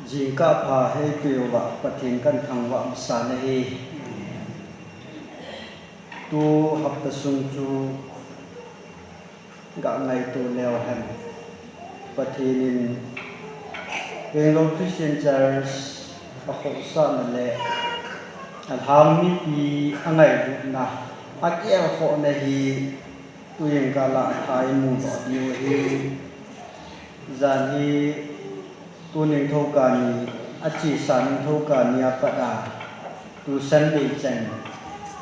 jingka pha he piwa pathin kan thangwa masana he tu hapta sung chu ga ngai tu leo han pathinin Bengal Christian Church a khosa na le alham mi pi angai du na akia kho na hi tu yin ka la thai mu do dio hi zan hi tu ning tho ka ni achi san ning tho ka ni apada tu san de chen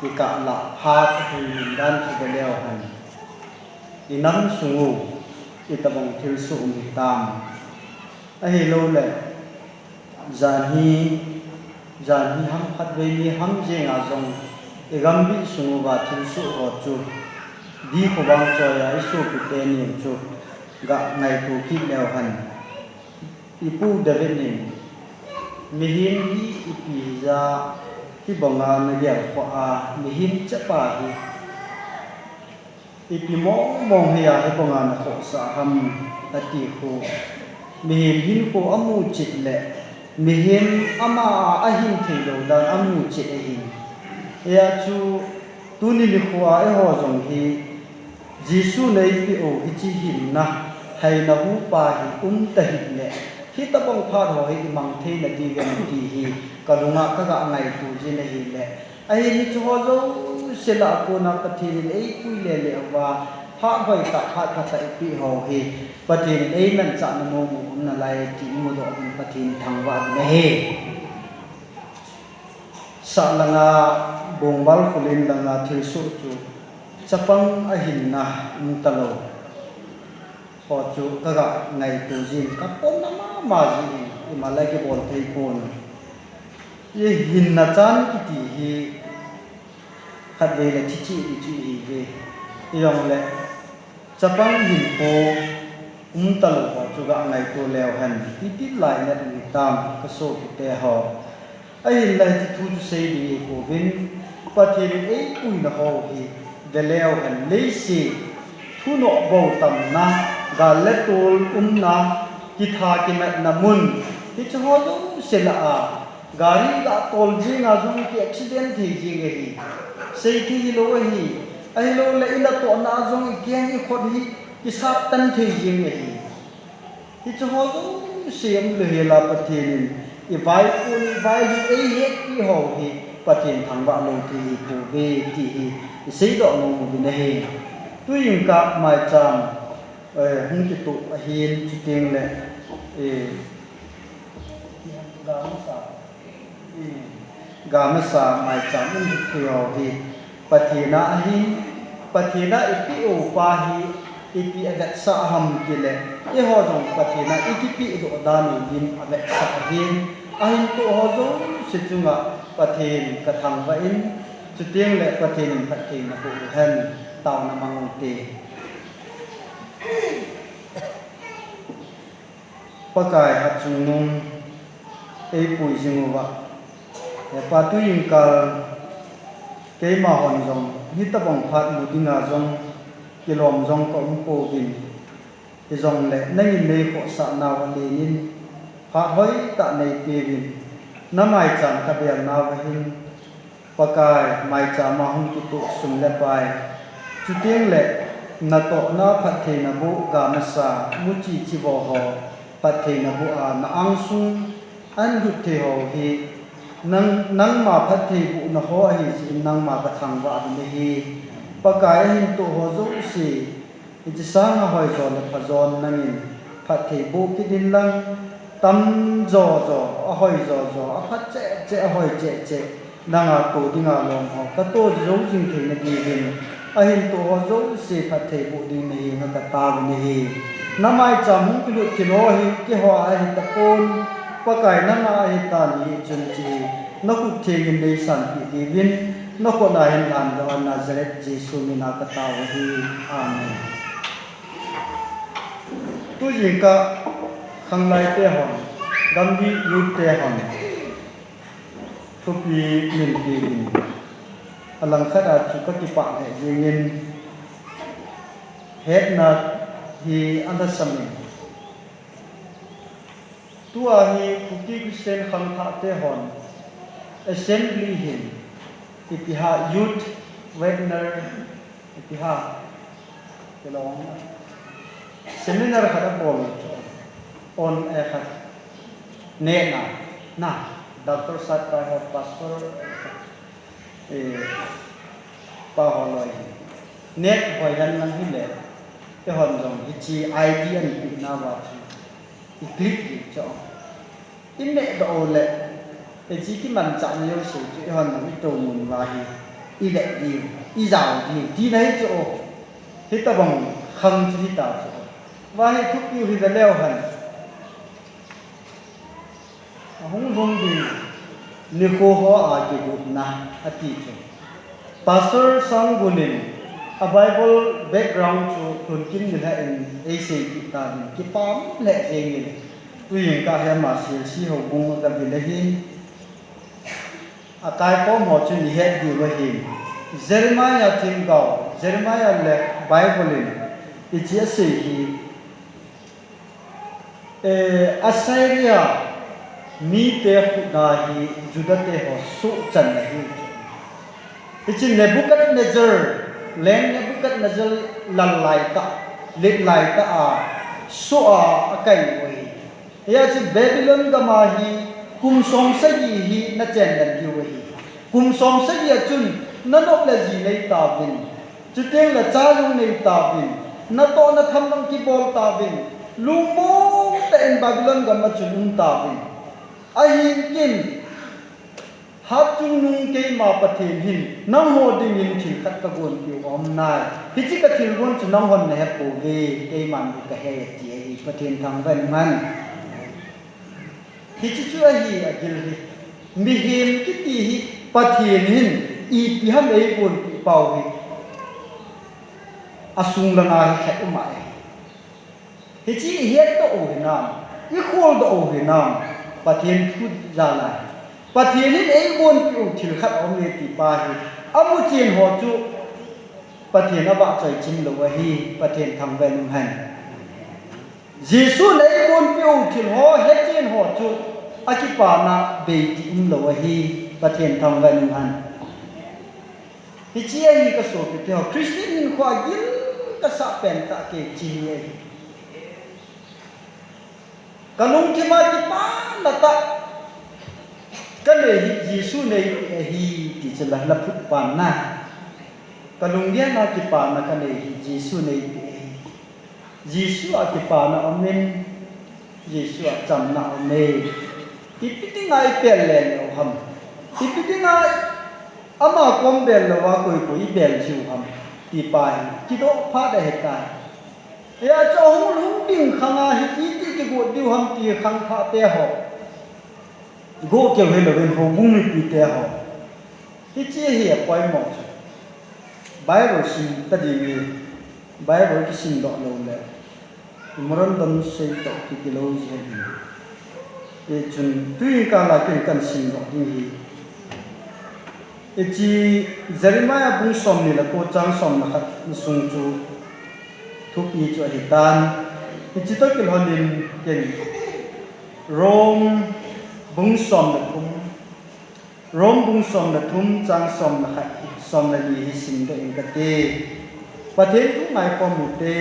ki ka la pha thu dan thu leo han inam sungu itabong thil su mi tam a hi lo le zan hi ham khat ve ni ham je nga jong egam bi sungu ba thil su ro chu di ko bang cho ya isu ki te ni chu ga ngai tu ki leo han ipu de ni mi hin hi ipi za ki bonga na ya ko a mi hin cha pa hi ipi mong he ya he bonga na ko sa ham ati ko mi hin ko amu chit le mi hin ama ahin thei lo dan amu chit e hin ya chu tu ni li ko a ho jong hi jisu nei pi o hi chi hin na hai na hu pa hi ta hi le hi ta bang pha ho hi mang the na di gan ti hi ka lunga ka ga ngai tu ji na hi le ai ni chu ho zo se la ko na ka thi ni ei pui le le wa pha hoi ta pha ka ta pi ho hi patin ei man cha na mo mu na lai ti mu do patin thang wa na he sa langa bongbal khulin langa thil su chu chapang a hin na ta lo ho chu ka ga ngai tu jin ka pon na ma ji ma lai ke bol thei pon ye hin na chan ki ti hi khat ve le chi chi ve yong le chapang hin po ta lo ho chu ga ngai tu leo han ti lai na ni tam ka so ki te ho ai lai ti thu tu sei di ko vin pathin ei pui na ho hi de leo han le si thu no bo tam na ga le tul na ki tha ki na mun ti chu ho du se la a gari ga tol ji nga jong ki accident thi ji ge hi sei thi lo hi ai lo le ila to na jong kyang i khod hi ki sap tan thi ji ge hi ti chu ho du sem le la pathin i vai pun vai hi ei he ki ho hi pathin thang ba lo thi pu ve ti hi sei do mo bi na he tu yin ka mai cham hung ki tu a hin chi ting le ga ma sa mai cham un ki ho hi pathina hi pathina ipi o pa hi ipi agat sa ham ki le e ho jong pathina ikipi do da ni din agat sa hin ahin to ho jong si chunga pathin ka thang va in chu ting le pathin pathin na ku than taw na mang ti pakai hat chung nung ei pui jingu wa e pa tu yin ka ke ma hon jong hi ta bang phat mu dinga jong kilom jong ko po bin ti jong le nai nei ko sa na wa le nin pha hoi ta nei pe bin na mai chan ta bel na wa hin pakai mai cha ma hung tu tu sum le pai chu tieng le na to na phat the na bu ga ma sa mu chi chi bo ho phat the na bu a na ang sung an du the ho hi nang ma phat the bu na ho hi si nang ma ka thang wa bi hi pakai hin tu ho zo si ji sa na hoi zo le pha zon nangin phat the bu ki din lang tam zo zo a hoi zo zo a phat che a hoi che nanga to dinga long ho ka to zo jing the na di bin a hin to ho zo si phat the bu din ni nga ka ta bi ni na mai cham ki lu ki lo hi ki ho a hi ta pon pakai na ma hi ta ni chun chi na ku the in dei san pi di bin na ko na hin an do Nazareth Jesu mi na ka ta hi amen tu jing ka khang lai te hon gam bi yu te hon tu pi min pi alang khada chu ka ki pa he yin het na hi anda sam tu tua hi kuki Christian kham tha te hon assembly hin ipiha youth Wagner ipiha kelong seminar khada bol on ekhat ne na Dr. Satra hai pastor pa holoi net hoi han lang hi le te hon jong hi chi idea ni pi na wa chi click ki cho in ne do le te chi ki man cha ni yo se chi hon ni to mun wa hi i le di i zao di nai cho hi ta bang khang chi ta cho wa hi thuk yu hi da leo han hong hong di ni ko ho a ki bu na ati cho pastor sang bunin a bible background cho thun kin ni ha in a se ki ta ni ki pam le je ni tu yin ka ha ma si ho bung ka bi le hin a kai ko mo chu ni he di wa hin Jeremiah thing go Jeremiah le bible in i chi se hi Assyria mi te na hi Judah te ho su chan na hi ichi Nebuchadnezzar len Nebuchadnezzar lalai ta lit lai ta a su a akai oi ya chi Babylon ga ma hi kum som sa hi na chen dan ki oi kum som sa hi chun na nok la ji nei ta bin chu teng la cha lu nei ta bin na to na tham nang ki bol ta bin lu mo ta en Babylon ga ma chun ta bin ahin kin hat chung nung ke ma pathin hin nang ho ding in thil khat ka gon ki om nai hi chi ka thil gon chu nang hon ne ha po ve ke man ka he ti ai pathin thang ban man hi chi chu hi a gil hi mi him ki ti hi pathin hin i pi ham ei gon pi pau hi asung la na hi khat ma hi chi hiet to o hi nam i khol do o hi nam pathin thu za lai pathin in ei gon pi u thil khat om ne ti pa hi amu chin ho chu pathin aba choi chin lo wa hi pathin thang ven han Jesu nei gon pi u thil ho he chin ho chu akipa na be ti in lo wa hi pathin thang ven han hi chi ai ka so pi te ho Christian in khwa gin ka sa pen ta ke chi ai kalung ki ma ki pa na ta kan le Jesu nei hi ti chala la phut pan na kalung dia na ki pa na kan le Jesu nei Jesu a ki pa na amen Jesu a cham na ame ti pi ngai pel le no ham ti pi ngai ama kom bel lo wa koi koi bel jiu ham ti pa ki do pha da he ta ya cho hung lung ding khanga hi ti ki go diu ham ti khang tha te ho go ke he lo ben ho bung ni pi te ho ti chi hi poi mo Bible sim ta di ni Bible ki sim do lo le moral dam sei to ki lo je ni e chun tui ka la ken kan sim do ni e chi Jeremiah bung som ni la ko chang som na khat sung chu thupi chu hi tan hi chi to kil honin ken Rome bung som na thum Rome bung som na thum chang som na khat som na ni hi sim do in ka te pathe tu mai ko mu te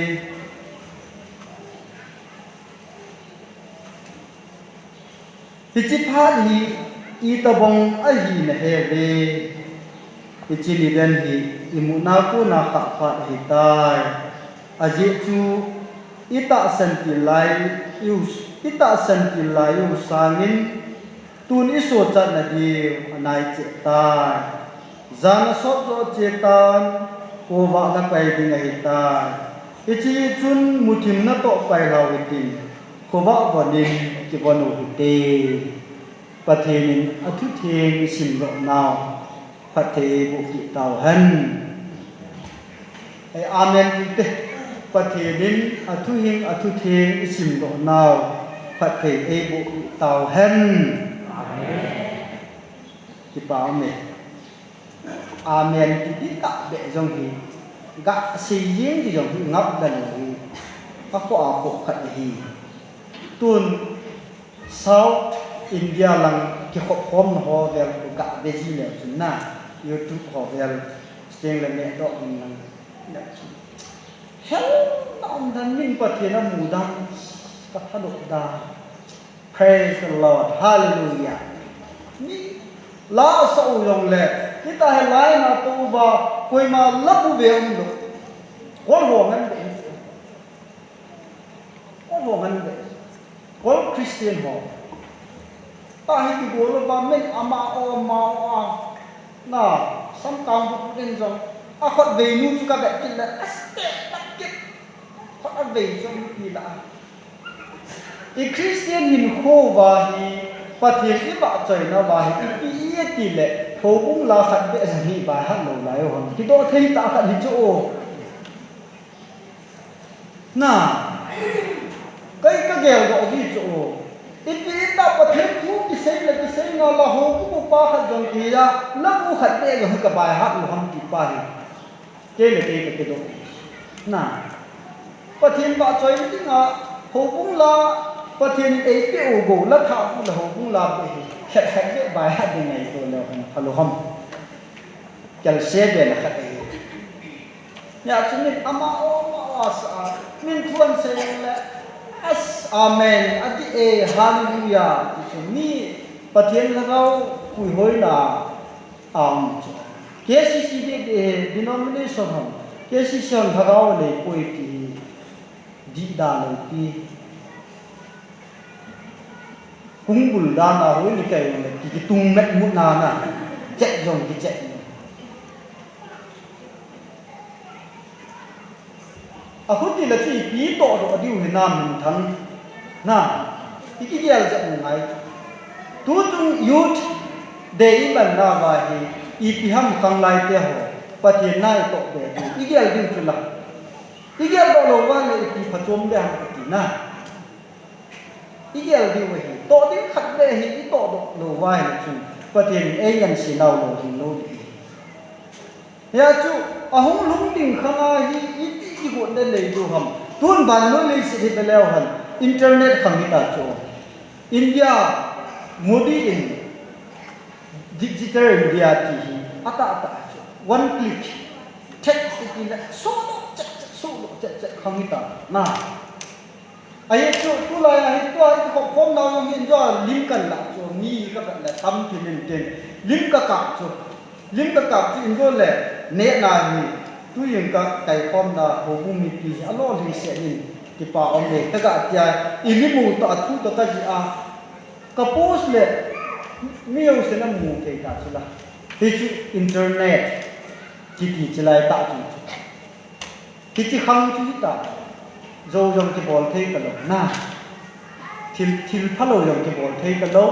hi chi pha hi i ta bong a hi na he ve hi chi li den hi imuna ku na kha pha hi tai aji chu ita santi lai use ita santi lai u sangin tun iso chat na di anai che ta zana sot zo che tan ko wa na pai ding hi ta ichi chun muthim na to pai law ti ko wa bonin ki bonu te pathenin athu theng sim ro naw pathe bu ki taw han ai amen te pathenin athu hing athu theng sim ro naw pathe e bu taw han amen ki pa me amen ki ta be jong hi ga si yin di jong hi ngap dan hi a ko khat hi tun South India lang ki khop hom ho vel ko ka beji le na YouTube ho vel steng le me do nang na chi hel nam dan min pathena mudan ka thalo da praise the Lord hallelujah ni la so yong le kita he lai na tu ba koi ma lapu ve om do ko ho ngan de ko Christian ho ta hi ki bolo ba men ama o ma o na sam kang bu den jong a khot ve nu chu ka ba kin la aste tak kit khot a ve jong ni la i Christian hin kho ba hi pathian i ba choi na ba hi pi ye ti le tho bung la khat be sa hi ba ha lo lai ho ki do thei ta khat hi chu o na cái ghèo gọi gì chỗ ít ít ta có thêm thuốc cái xây nó là hồ cũng ba khát dòng kia ra lắm cũng khát đê rồi cả bài hát mà không kịp bài cái là cái đó nè có thêm bạn chơi cái ngà hồ cũng là có thêm ấy cái ổ gỗ lắc thảo cũng là hồ cũng là cái khát cái bài hát như này rồi là không cái xe về là khát ấy nhà chúng mình ama o sa mình thuần xây là as amen ati e hallelujah ni pathian lagau pui hoi la KCC de denomination ham KCC on thagau le pui ti di da le ti kungbul da na hoi ni kai le ti tung met mu na chet jong ki chet a khut ni la chi pi to do adiu he nam min thang na iki gel ja ngai tu tung youth de ban na ba hi i pi ham kang lai te ho pathian nai to de i gel din chu la i gel do lo wa le pi phachom de ham ti na i gel di we hi to din khat de hi i to do lo wa hi chu pathian e yan si nau lo hin lo di ya chu ahung lung ding khanga hi i go de le du ham tun ban lo le si de leo han internet khangita chu India modi in digital India ti ata one click text ti la so khangita na ai chu tu la ai tu ai ko phom na yong hin jo lim kan la chu ni ka ba la tam ti len ten lim ka chu lim ka chi in jo le ne na ni tu yin ka kai phom na ho bu mi pi a lo li se ni ki pa om le ta ga tia ilimu ta thu ta ka ji a ka post le mi yo se na mu ke ta chu la ti chu internet ki ti chlai ta chu ki chi khang chu ta zo jong ki bol thei ka lo na thil phalo jong ki bol thei ka lo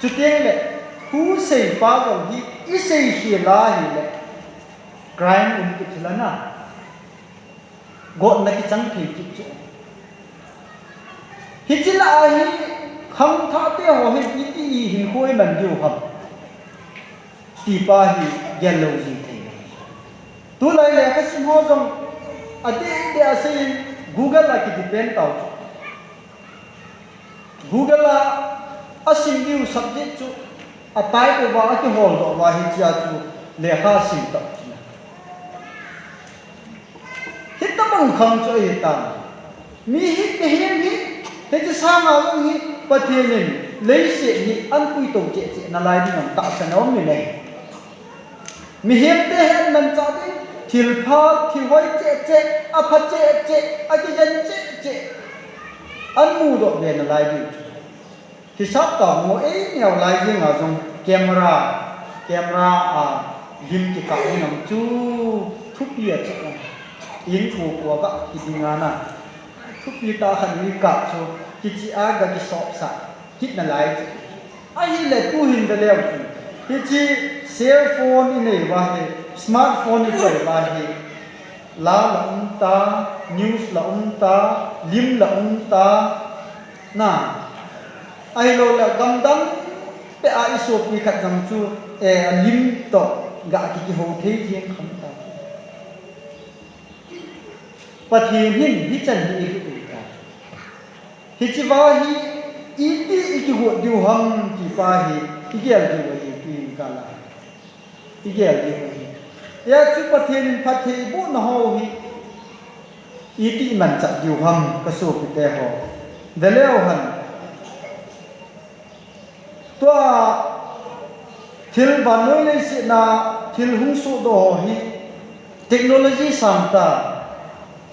chu tieng le hu sei pa jong hi i sei hi la hi le crime in ki chila na god na ki chang thi ki chu hi chila hi kham tha te ho hi ti hin khoi man diu ham ti pa hi yellow ji the tu lai le ka sim ho jong ade de ase Google la ki depend tau Google la asim diu subject chu apai ko wa ki hol do wa hi chia chu le kha sim ta hit ta bang kham cho hi ta mi hit ke hem hi te cha sa ma lo hi pathianin lấy se ni an pui to che che na lai ni ta sa nom ni nei mi hem te hen man cha ti thil pha thil hoi che che a pha che che a ki jan che che an mu do ve na lai di thì sắp tỏ mỗi nhiều lại riêng ở trong camera lim chỉ cả cái nòng chú thúc bia chứ yến phù của các cái gì ngana thúc bia ta hành vi cả cho cái chị ai cái sọp sạch hít là lại ai là tu hình được leo chứ cái chị cell phone này và smartphone này phải và lá là ta news là ta lim là ta na ai lo la gam dang pe ai so pi khat jam chu e lim to ga ki ho thei jeng kham ta pathian hin hi chan hi ta hi chi wa hi iti ikihu diuham kipahi igel diuhi tuin kala igel diuhi ya chu pathin phathi bu na ho hi iti man chak diuham kasu pite ho deleo han tua thil banoi le si na thil hung su do hi technology samta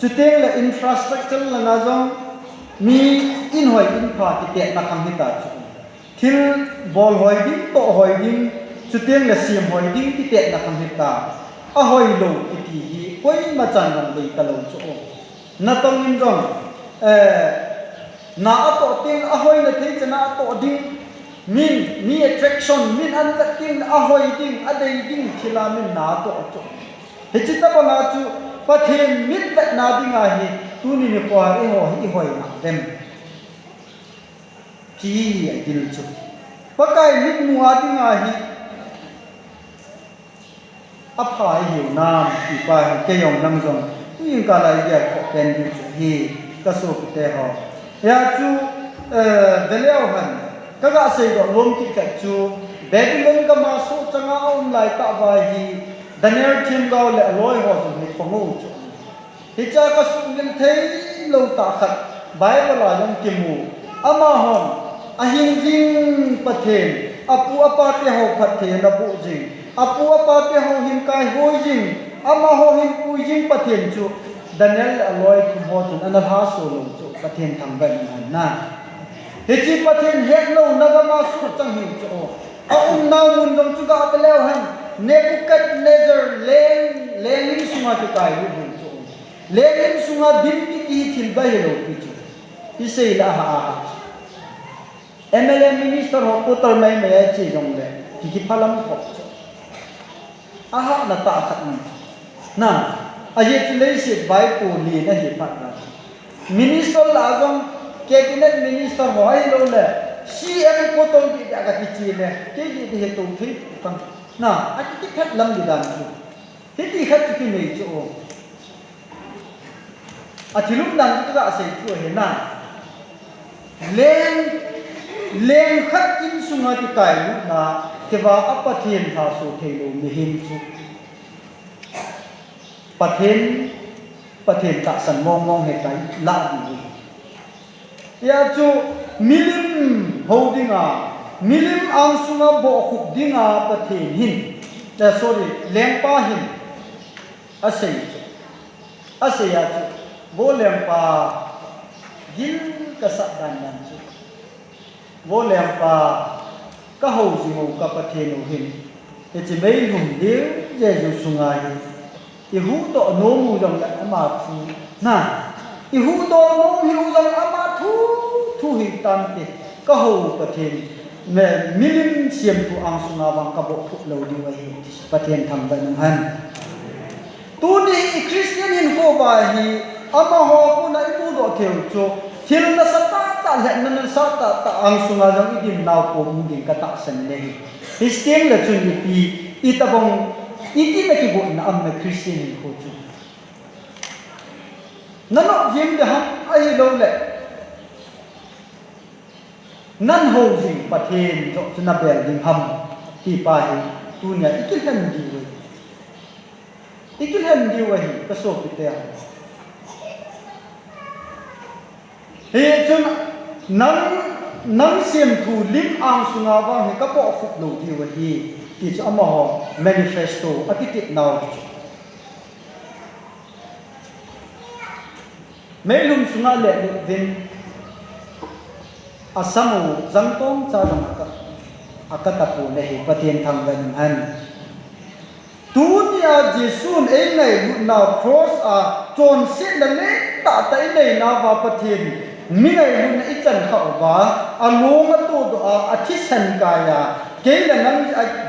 chuteng la infrastructure la na jong mi in hoi in pha ti te na kham hi ta chu thil bol hoi ding to hoi ding chuteng la sim hoi ding ti te na kham hi ta a hoi lo ti ti hi koi ma chan ram dei ta lo chu na tong in jong na a to teng a hoi na thei chana a to ding min attraction min an ta ting a hoi ding a dei ding thila min na to chu he chi ta ba na chu pathen mit ta na ding a hi tu ni ni kwa e ho hi hoi na dem ki dil chu pakai mit mu a ding a hi a phai hiu nam ki pa ke yong nam jong tu yin ka lai ya ko pen ni chu hi ka so ki te ho ya chu de leo han ka ga sei do rom ki ka chu babylon ka ma so changa on lai ta ba hi daniel thim go le loi ho chu ni khong u chu hi cha ka su ngin thei lo ta khat bible la jong ki mu ama hon a hin jing pathen apu apa te ho pathen na bu jing apu apa te ho hin kai ho jing ama ho hin pu jing pathen chu daniel aloi ku ho chu an ha so lo chu pathen thang ban na he chi pathen het lo na ga ma su chang hin chu a na mun jong chu ga te leo han Nebuchadnezzar lenin sunga tu kai hu chu lenin sunga din ki thil ba he lo ki chu isei la ha MLA minister ho putar mai mai chi jong le ki phalam ko aha na ta khat na aje chile se bai ko li na hi phat na minister la jong cabinet minister ho ai lo le CM ko tong ki ga ki chi le ke ji he to thi pang na a ki khat lam di dan chu ti khat ki nei chu a thilum dan ki ga se chu he na len khat in sunga ti kai lu na ke wa apathin tha so thei lo mi hin chu pathen ta san mong he kai la di ya chu milim holdinga milim ang sunga bo khuk dinga pathen hin sorry lengpa hin asei ya chu bo lengpa gil ka sa dan chu bo lengpa ka ho ji mo ka pathen o hin e chi mei hum de je ju sunga hi i hu to no mu jong la ma thu na i hu to no hi u jong ama thu hi tan te ka ho pathen me milim siam tu ang sunga wang ka bo thu lo di wa hi pathen tham ba nam han tu ni christian in ko ba hi ama ho ku na i bu do theu chu thil na sa ta le na sa ta ang sunga jong i dim naw ko mu ding ka ta san le hi christian la chu ni pi i ta bong i ti na ki bo na am na christian in ko chu na no jim de ham ai lo le nan ho jing pathen jo chuna bel ding ham ti pa hi tu nya ikil han di we hi ka so pi te he chun nang sim thu lim ang sunga wa hi ka po khuk lo di we hi ti chu ama ho manifesto akiti naw melum sunga le din asamu zangtong cha dang akata pu nei pathen thang ban han tunia jisun ei nei na cross a chon sit na le ta tai nei na wa pathen mi nei lu na ichan kha wa along tu do a thi san ka ya ke la nang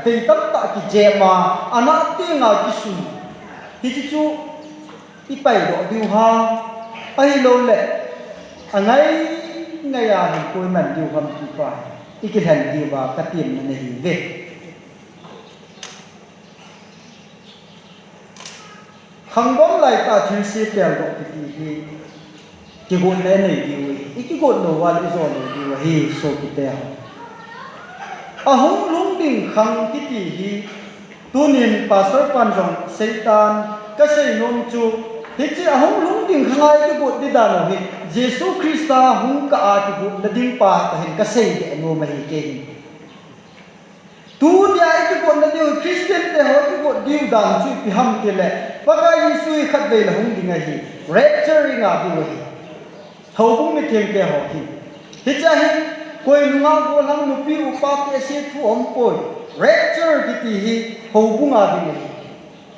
dei tam ta ki je ma ana ti nga ki su hi chi chu i pai do diu ha ai lo le angai ngaya hin koi man diu ham tu pa ikithan diu ba ka tin na nei ve khang bom lai ta thil si pel do ti hi cái gột này điều ấy cái gột đầu vào cái rồi điều hi số cái teo hông lung đình khăng cái gì hi tunin pastor pan rong Satan cái say nom chu thì chỉ hông lung đình khăng ai cái gột đi đàn rồi Jesus Christ hông cả cái gột là đình pa cái say cái nom mà hi cái tu dia cái gột là điều Christian để họ cái gột điều đàn chu bị ham cái lệ và cái Jesus khát về là hông đình ai hi rapture ngà điều hi hầu cũng bị thiền kẻ họ thì cha hi quay ngang cô lăng nụ pi upa kẻ xe thu ông bồi rapture cái gì hi hầu cũng ngà đi này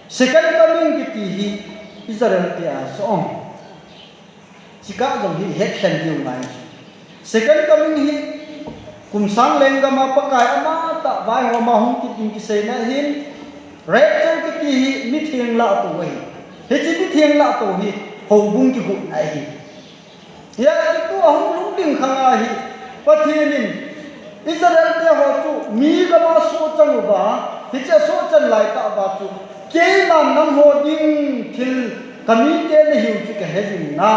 second coming cái gì hi Israel kẻ sống chỉ cả dòng hi hết thành điều này second coming hi cùng sáng lên cái mà bắt cái ama ta vai hoa mà không kịp cái xe này hin rapture cái gì hi mít thiền lạ tổ hi hết chỉ mít thiền lạ tổ hi hầu cũng cái vụ này hi ya itu ahum lungding khanga hi pathianin Israel te ho chu mi ga ma so chang ba hi cha so chan lai ta ba chu ke nam ho ding thil kami te ne hiu chu ke hejin na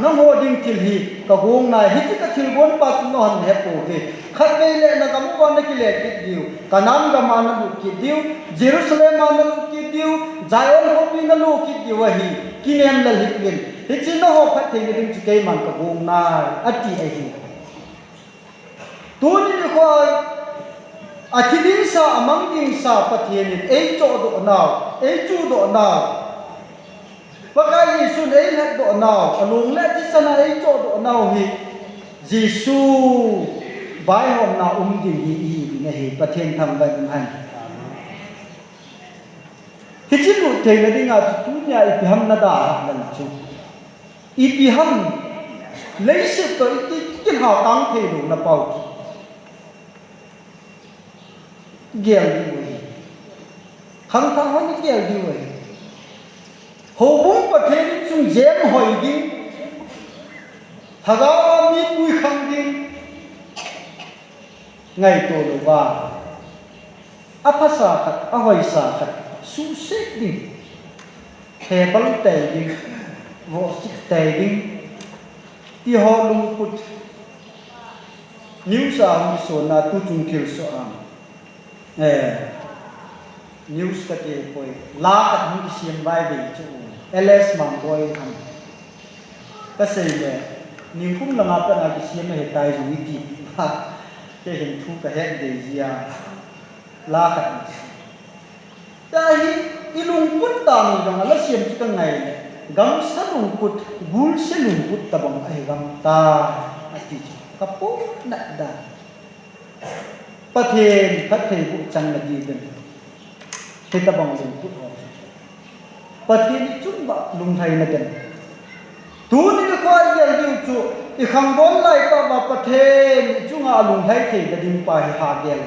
nam ho ding thil hi ka gong na hi ka thil bon pa chu no han he po ke khat ve le na kam ko na ki le ki diu kanam ga ma na lu ki diu Jerusalem ma na lu ki diu Zion ho bi na lu ki diu hi kinem la hiklin hi chi no ho phat thing ding chu ke man ka gong na ati ai hi tu ni ko athidin sa amang ding sa pathianin ei cho do naw ei chu do naw pakai Yesu ei let do naw alung le ti sana ei cho do naw hi Jesu bai hom na ding hi ne hi pathian tham ban han hi chi lu thei na ding a tu nya i ham na da lan chu i ham lấy sự tới cái hào tăng thì đủ là bầu ghèo đi vậy không thằng hỏi những ghèo đi vậy hồ bún bát thế chúng dám hỏi đi thằng đó mi bùi khăng đi ngày tổ đồ ba apa sa khát ahoy sa khát su sét đi hè bắn tè đi vỗ xích tè đi ti ho lung put news am so na tu chung kil so am news ka te poi la ka hum ki sim bai be chu ls mang boy ham ka sei le ning kum la ma pa na ki sim he tai ru ki ha ke hin thu ka he de zia la ka ta hi ilung put ta ni jong la sim chu ka ngai gam sa lung put gul se lung put ta bang ai gam ta ati kapo na da pathen pathen bu chang la di den he ta bang lung put ho pathen chung ba lung thai na den tu ni ko ya diu chu I khang don lai ta ba pathen chung a lung thai thei da ding pa hi ha gel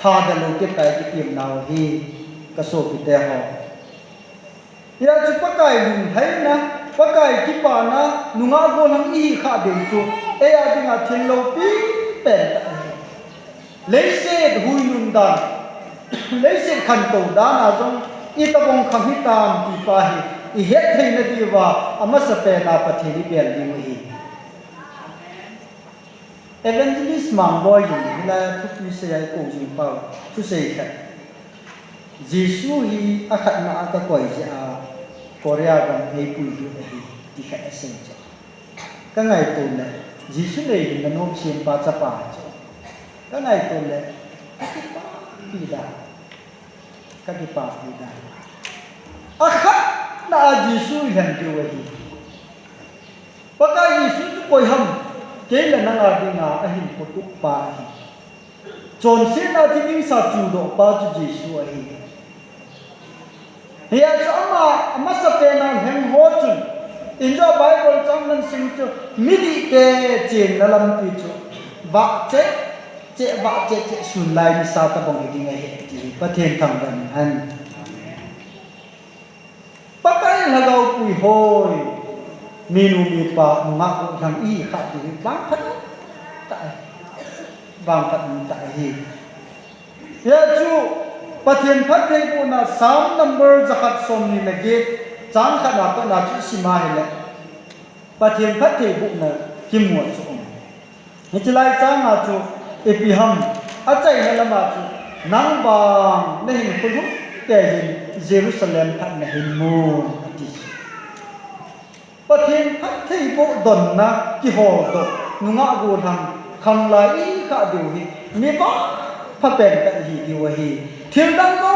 ha da lo ke tai ki tim naw hi ka so ki te ho ya chu pakai lung thai na pakai ki pa na nunga go nang I kha de chu e a dinga thin lo pi pe ta lấy xe hui nun dan lấy xe khan to da na jong I ta bong khang hi tam pi pa hi I het thei na di wa ama sa pe na pa thei bel di hi evangelist mang boy ni la thu pi se ai ko jing pa thu se kha Jesu hi a khat na a ka koi ja Korea gan ei pu du hi ti kha sen cha ka ngai tu le Jesu le ni no sim pa cha pa cha ka ngai tu le ka pa pi da ka ki pa pi da a khat na Jesu han ju hi pa ka Jesu tu koi ham ke la na nga ding a hin ko tu pa hi chon se na ti ding sa chu do pa chu Jesu hi Here ama sa pe na hem ho chu in the Bible chang nan sim chu midi te chen na lam pi chu ba che sun lai ni sa ta bong ding ai ti pa then thang ban han pa kai la gau pui hoi minu mi pa ma ko thang I kha ti ba phat tại vang phat tại hi ya chu pathian phat thei ko na sam number zakat som ni lage chang kha na to na chu sima hele pathian phat thei bu na kim mo chu ni chilai cha ma chu epiham achai na lama chu nang bang na hin pulu ke Jerusalem phat na hin mu ati pathian phat thei bu don na ki ho do nunga gu thang khang lai ka du hi mi ba pha pen ka hi di wa hi thil dang go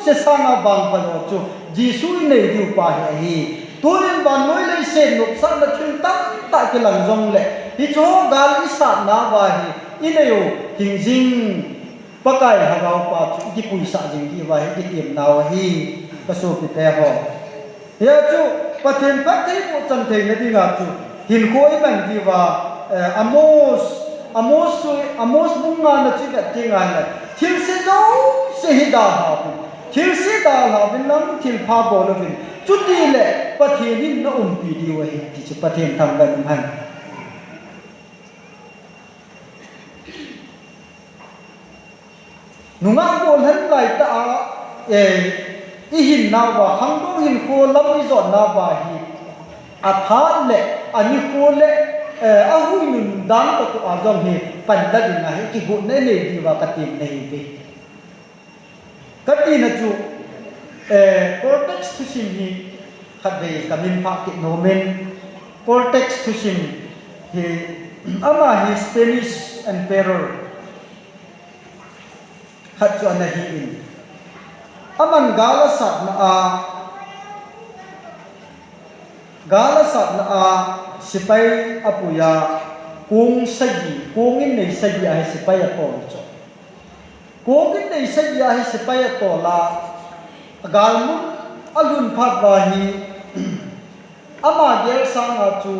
se sang bang pa lo chu Jisu nei diu pa hi turin ban noi le sen nuk sang na thil tam ta ke lang jong le hi cho gal isa na wa hi inayo hing jing pakai hagau pa chu ki puisa jing ki wa hi ki tim na wa hi ka so pi te ho ya chu pathen pat thei po chan thei na dinga chu hin khoi ban di wa amos bunga na chi ka tinga na thil se no se hi da ha thil se da la bin lam thil pha bo lo bin chu ti le pathen hin na pi di wa hi ti chu pathen tham ban han nunga bol han lai ta i hin na wa hang do hin ko lam i zon na wa hi a tha le ani ko le a hui nun dang ta tu a jong hi pan da din na hi ki bu ne le di wa ka tin nei be ka ti na chu cortex to sim hi khat be kamin pha ki no men cortex to sim hi ama hi Spanish emperor khat chu na hi in aman gala sat na a sipai apuya kung sagi kung in nei sagi ai sipai apol cho kung in nei sagi ai sipai atola galmu alun phat wa hi ama gel sang a chu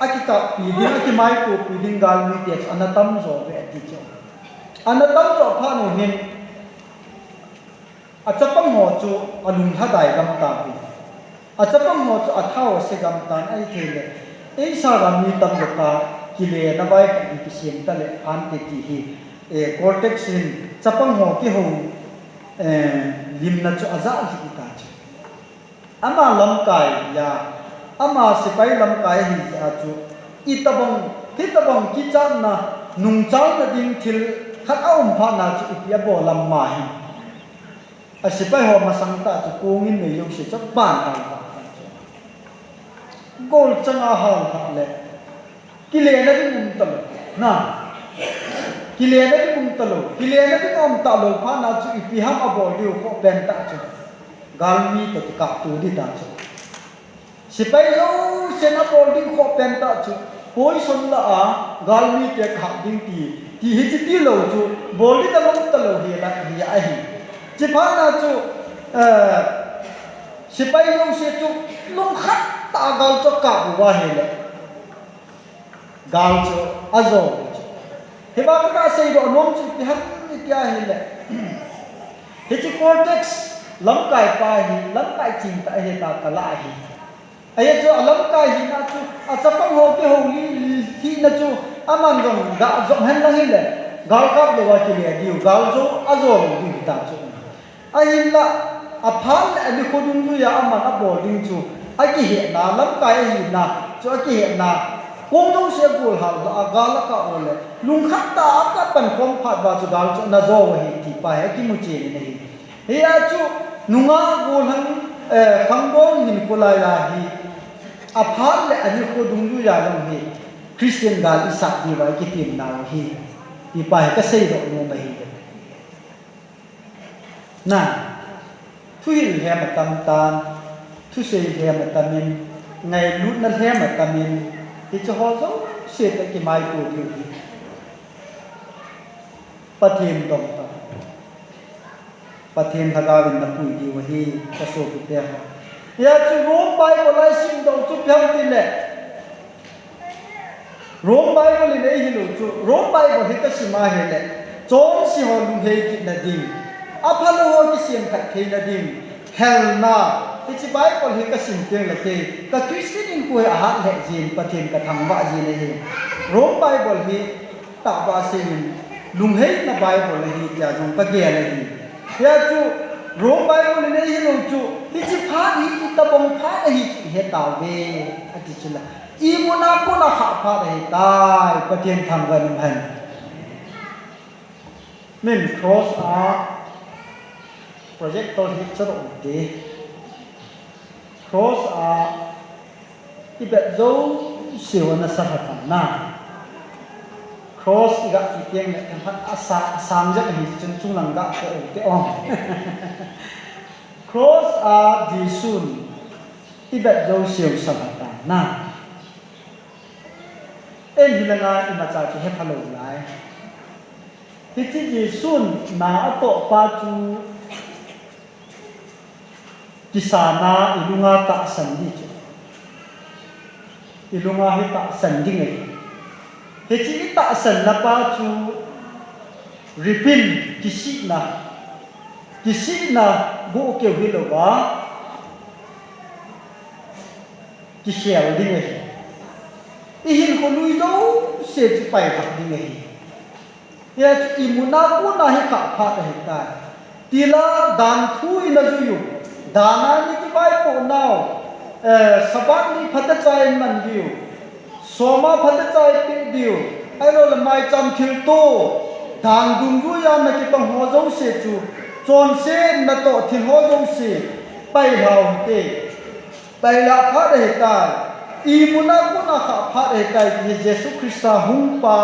akita pi din aki mai to pi din galmu te anatam zo ve ati cho anatam zo pha no hin achapam ho chu alun thadai gam ta pi achapam ho chu athao se gam tan ai thele ei sa gam ni tam do ka kile na bai ki sim ta le an te ti hi cortex in chapam ho ki ho lim na chu aza hi ta chu ama lam kai ya ama sipai lam kai hi a chu itabong ki cha na nung chang na ding thil khat aum pha na chu ipia bo lam ma hi a sipai ho ma sang ta chu kungin nei yong se chak ban ha gol changa hal ha le kile na ding tam na kile na ding talo kile na ding om talo pha na chu ipiham abo liu ko ben ta chu galmi to ka tu di ta chu sipai lo sen abo ding ko ben ta chu koi son la a galmi te kha ding ti hi ti lo chu boli ta long talo hi la hi a hi chi pha na chu sipai lo se chu long khat ta gal cho ka wa he le gal chu azo he ba ka sei do nom chu ti han ni kya he le he chi cortex lam kai pa hi lam kai ching ta he ta ka la hi ai chu lam kai hi na chu a chapang ho ke ho li hi na chu aman gong ga jong han la hi le gal kap lo wa ki le diu gal zo azo di ta chu ai la a phan ani ko dung ju ya aman a bo ding chu a ki he na lam kai hi na chu a ki he na kung dong se gul hal a gal ka ole lung khat ta ka pan khom phat ba chu gal chu na zo wa hi ti pa he ki mu che ni nei he a chu nunga gul han khang dong hin ko lai la hi a phan le ani ko dung ju ya long hi Christian gal isa di wa ki tim na hi ti pa he ka sei do no ba hi na thu hin he ma tam tan thu sei he ma tamin ngai lut na he ma tamin ti cho ho zo se ta ki mai ko di pathem dong ta pathem thaga win na pui di wa hi ka so ku te ya chu rom bai ko lai sim dong chu pyam ti le rom bai ko le nei hi lu chu rom bai ko hi ka si ma he le chong si ho lu he ki na di apalo ho ki sim khat the na di hell na ti chi bai ko hi ka sim te la ke ka Christian in ko a ha le jin pathem ka thang ba ji ne hi rom bible hi ta ba sin lung he na bible hi ja jong ka ge le hi ya chu rom bible ne hi lu chu hi chi pha hi ta bong pha hi he taw ve ati chula I muna ko na kha pha dai tai patien tham van han min cross a projector hi charo de cross a I bet zo siwa na sa hatan na cross iga itiang na kan asa samja hi chung chung lang ga ko te ong cross a jisun I bet zo siwa sa hatan na en hilanga ima cha chi he phalo lai hi chi jisun na to pa chu kisana ilunga ta sandi chu ilunga hi ta sandi ngai he chi ta san na pa chu ripin kisi na go ke wi lo ba ki shel ding ngai I hin ko lui zo se chi pai tak ding ngai ya imuna ko na hi ka pha ta hi ta tila dan thu ina zu yu dana ni ki bai ko now sabat ni phata chai man diu soma phata chai pi diu ai lo la mai cham thil to dan dung ju ya na ki pang ho zo se chu chon se na to thil ho zo se pai hau te pai la pha de ta I muna ko na kha pha de ta ni Jesu Christa hung pa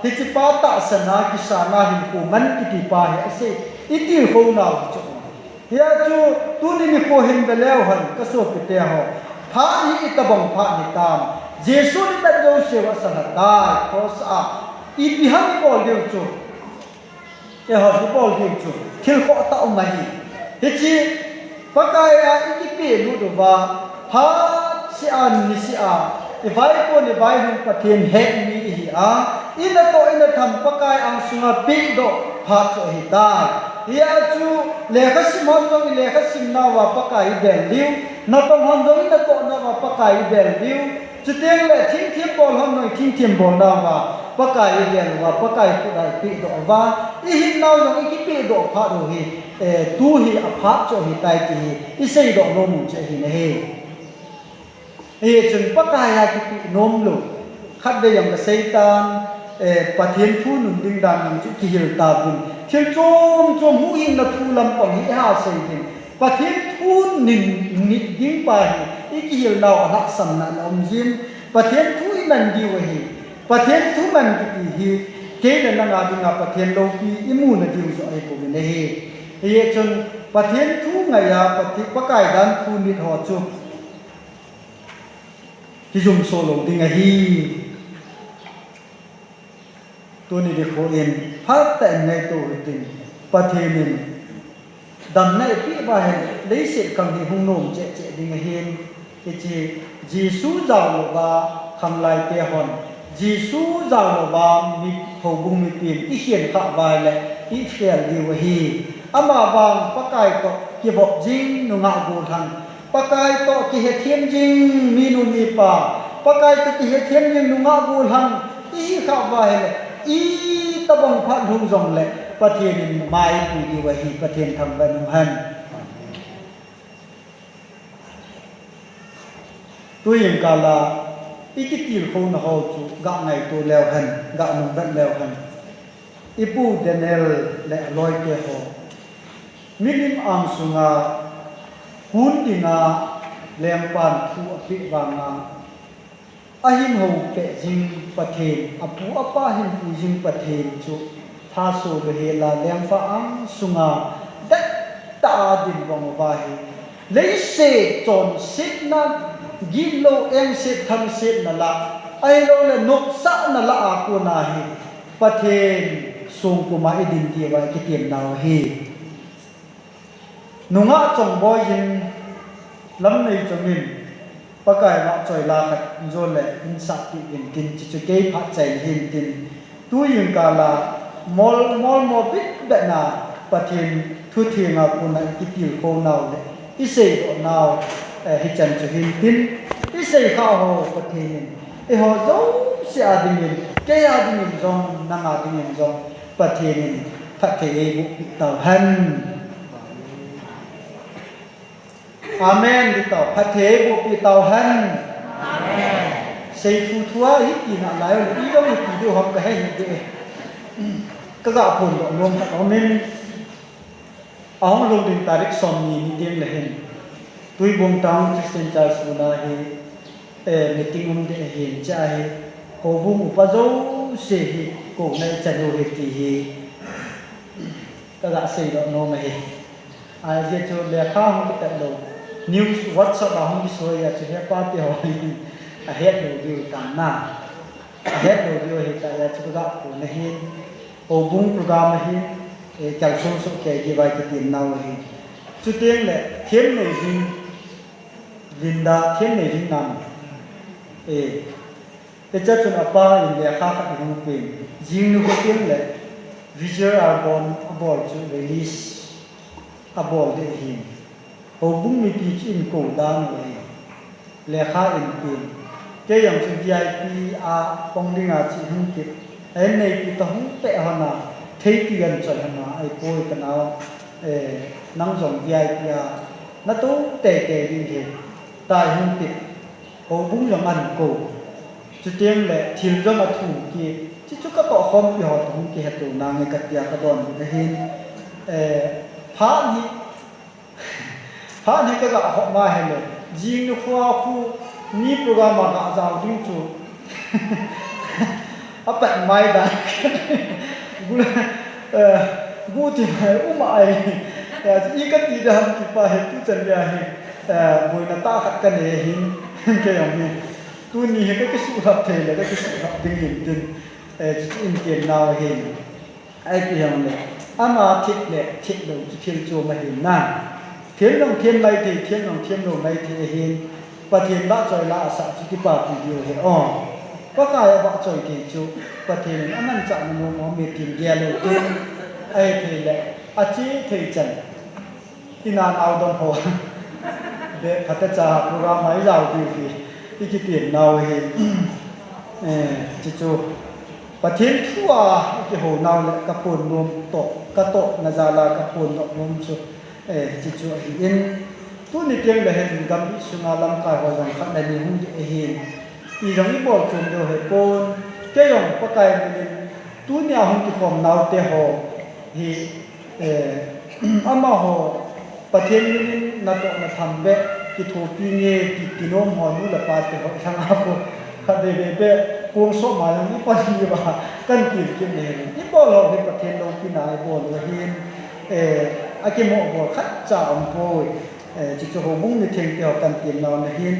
hi chi pa ta sana ki sana hin ko man ki ti pa he ase I ti ho na chu ya chu tu ni ko hin be leo han ka so ki te ho pha hi itabong pha ni tam Jesu ni ta jo se wa sa ta cross a I bi ha ni bol de chu e ho ni bol de chu thil ko ta o mai hi chi pa kai a I ki pe lu do ba pha si an ni si a I vai ko ni vai hun pathian he ni hi a ina to ina tham pa kai ang sunga pi do pha cho hi ta ya chu le kha sim hom jong le kha sim na wa pa kai bel liu na tong hom jong ina to na wa pa kai bel liu chu teng le thing thim bol hom noi thing thim bol na wa pa kai bel wa pa kai ku dai pi do wa I hin naw jong I ki pi do pha do hi tu hi a pha cho hi tai ki I sei do no mu che hi ne he chun pa kai ya ki pi nom lo khat de yang ka satan pathian thu nun ding dan nam chu ki hil ta bun thil chom hu hin na thu lam pang hi ha sei din pathian thu nin ni ding pa hi I ki hil naw ha sam na om jin pathian thu I man di wa hi pathian thu man ki ti hi ke na nga ding a pathian lo ki I mu na di zo ai ko ne he chun pathian thu nga ya pathi pa kai dan thu ni ho chu ki zum so lo ding a hi tu ni de ko en phat ta nei to tin pathenin dam nai pi ba he lấy se kang ni hung nom che che ding a hin ki chi Jesu jaw lo ba kham lai te hon Jesu jaw lo ba mi ho bung mi pin I hian kha ba le I fel di wa hi ama bang pa kai to ki bok jing nu nga bu than pa kai to ki he thiem jing mi nu mi pa kai to ki he thiem jing nu nga bu than I kha ba he I tabong pha lung jong le pathian mai pu di wa hi pathian tham ban han tu yin ka la I ki til kho na ho chu ga ngai tu leo han ga nong ban leo han I pu Daniel le loi ke ho minim ang sunga hun dinga lem pan thu api wanga ahin ho pe jing pathen apu apa hin pu jing pathen chu tha so be he la lem fa ang sunga dat ta din wang wa hi lấy se chon sit na gin lo em sit tham sit na la ai lo le nok sa na la a ko na hi pathen sung ku ma idin ti wa ki tiam naw hi nunga chong boy jin lam nei chongin pakai ma choi la khat zo le in sa ti in kin chi chu ke pha chai hin tin tu yin ka la mol bit da na pathin thu thi nga ku na ki til ko naw le I sei do naw hi chan chu hin tin I sei kha ho pathin e ho zo se adin ke adin zong na nga adin zong pathin pha ke bu taw han Amen đi tàu phát thế bộ bị tàu hân xây phu thua ít gì nào lại ít đâu ít gì học cái hay gì các gạo phun độ luôn các ông ông luôn định tarik som ni tiếng là hình tôi buông tang Christian Church là hi meeting de hin cha hi ho bung upazo se hi ko nai chanu hi ti hi các gạo xây độ nôm hi ai je cho le kha hong ki ta lo news WhatsApp hong ki so ya che pa ti ho a het lo yu tam na a het lo yu hi ta ya chu ga ko na hi ho bung program hi chal so so ke ji bai ki tin nau hi chu tiếng le thiên này gì Linda thiên này gì nam cái chất chun apa in le kha kha hong pin jing nu ko tiếng le visual album about to release about the him ho bung mi pi chin ko dan le kha in pin cái yang chu VIP a pong ding a chi hung ki ai nei pi to hung pe hana thei ti gan choi hana ai poi ka naw nang jong VIP a na tu te te đi he tai hung ki ho bung yang an ko chu tiếng le thil jong a thu ki chi chu ka to khom pi ho hung ki hatu na nge ka tia ka don ka hin phá ni cái gạo họ mà hay là riêng nó khoa khu ni program mà gạo giàu riêng chủ áp bạn mai đã gu thì phải ai ý cái gì đó thì phải tu chân ra hi buổi nó ta khát cái này hi cái ông tu ni cái sự hợp thể là cái sự hợp tình hình tình in tiền nào hi ai thì ông này ama thích đầu thiên chúa mà hi na thiên long thiên lai thì thiên long lai thì hin và thiên bác trời là sa chỉ cái bà thì điều hệ có cái bác trời thì chú và thiên anh ăn chọn một miệt thiên ghé đầu tiên ai thì lệ chỉ thì chân thì nan ao đông hồ để phát ra program máy giàu thì cái tiền nào thì chỉ chú và thiên thua cái hồ nào lại các phồn nuông tổ là ra là các phồn nuông chú chỉ cho in tu ni tiếng là hình gam bị sung alam kai ho jang khat na ni hung di hin i jang i bol chum do he pon ke yong pa kai ni tu ni a hung ki khom nau te ho hi ama ho pathen ni na to na tham be ki tho pi nge ki nom ho nu la pa te ho sang a ko kha de be kuang so ma yang ni pa ni ba kan ki ne ni bol ho he pathen lo ki na i bol lo hin cái mộ của khách chào ông bồi chỉ cho hồ bung như thiên tiểu cần tiền nào là hiên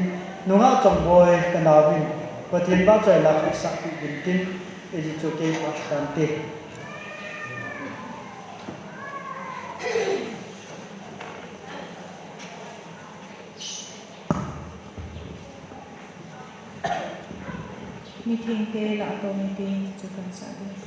nung áo trồng bồi cần nào bình và thiên bao trời là khách sạn bị bình kinh để chỉ cho cái phát triển tiền meeting ke la to meeting cho kan sa so